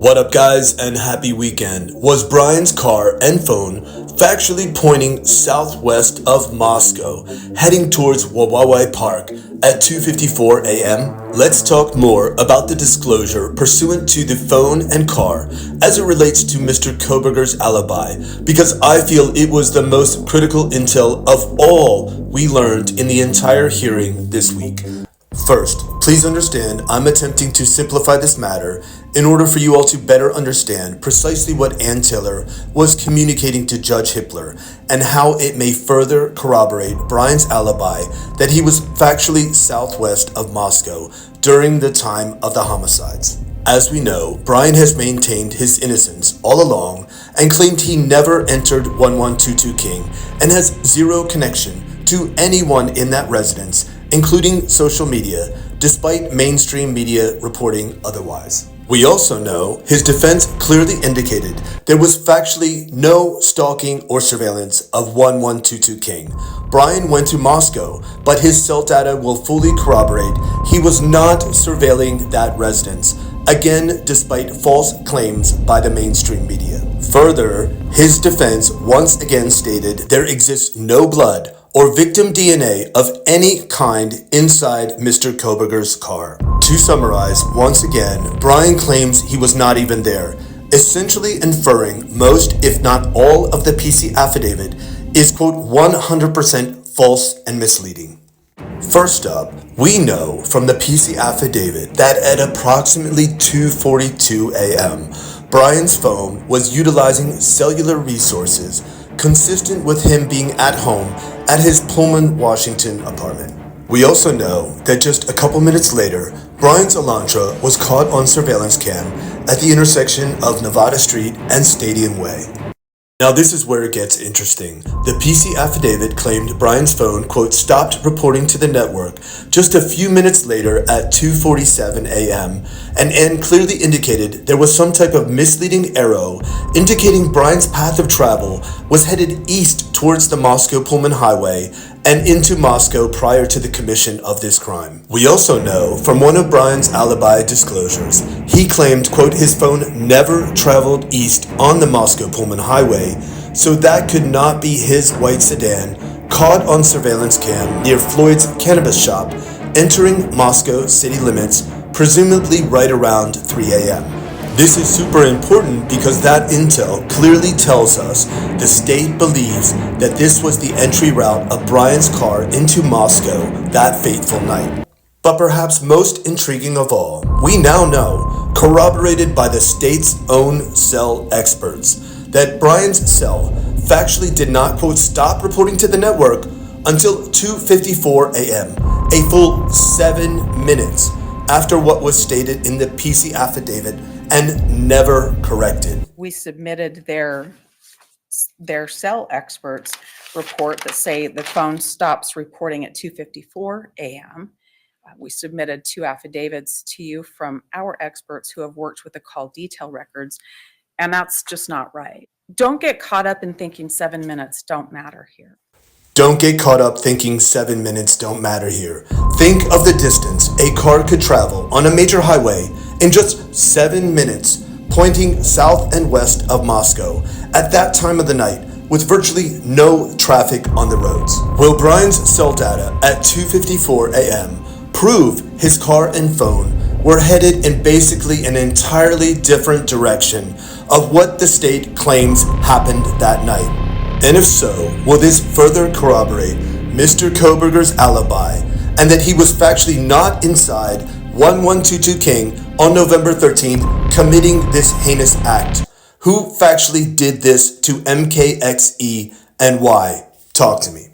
What up guys, and happy weekend. Was Brian's car and phone factually pointing southwest of Moscow, heading towards WAS Park at 2:54 a.m.? Let's talk more about the disclosure pursuant to the phone and car as it relates to Mr. Koberger's alibi, because I feel it was the most critical intel of all we learned in the entire hearing this week. First, please understand I'm attempting to simplify this matter in order for you all to better understand precisely what Ann Taylor was communicating to Judge Hippler and how it may further corroborate Brian's alibi that he was factually southwest of Moscow during the time of the homicides. As we know, Brian has maintained his innocence all along and claimed he never entered 1122 King and has zero connection to anyone in that residence, including social media, despite mainstream media reporting otherwise. We also know his defense clearly indicated there was factually no stalking or surveillance of 1122 King. Brian went to Moscow, but his cell data will fully corroborate he was not surveilling that residence, again despite false claims by the mainstream media. Further, his defense once again stated there exists no blood or victim DNA of any kind inside Mr. Koberger's car. To summarize, once again, Brian claims he was not even there, essentially inferring most, if not all, of the PC affidavit is, quote, 100% false and misleading. First up, we know from the PC affidavit that at approximately 2:42 a.m., Brian's phone was utilizing cellular resources consistent with him being at home at his Pullman, Washington apartment. We also know that just a couple minutes later, Brian's Elantra was caught on surveillance cam at the intersection of Nevada Street and Stadium Way. Now this is where it gets interesting. The PC affidavit claimed Brian's phone, quote, stopped reporting to the network just a few minutes later at 2:47 a.m. and Ann clearly indicated there was some type of misleading arrow indicating Brian's path of travel was headed east towards the Moscow Pullman Highway and into Moscow prior to the commission of this crime. We also know from one of Brian's alibi disclosures, he claimed, quote, his phone never traveled east on the Moscow Pullman Highway, so that could not be his white sedan caught on surveillance cam near Floyd's cannabis shop, entering Moscow city limits, presumably right around 3 a.m. This is super important because that intel clearly tells us the state believes that this was the entry route of Brian's car into Moscow that fateful night. But perhaps most intriguing of all, we now know, corroborated by the state's own cell experts, that Brian's cell factually did not, quote, stop reporting to the network until 2:54 a.m., a full 7 minutes after what was stated in the PC affidavit and never corrected. We submitted their cell experts report that say the phone stops reporting at 2:54 a.m. We submitted 2 affidavits to you from our experts who have worked with the call detail records, and that's just not right. Don't get caught up in thinking 7 minutes don't matter here. Don't get caught up thinking 7 minutes don't matter here. Think of the distance a car could travel on a major highway in just 7 minutes, pointing south and west of Moscow at that time of the night with virtually no traffic on the roads. Will Brian's cell data at 2:54 a.m. prove his car and phone were headed in basically an entirely different direction of what the state claims happened that night? And if so, will this further corroborate Mr. Koberger's alibi and that he was factually not inside 1122 King on November 13th committing this heinous act? Who factually did this to MKXE and why? Talk to me.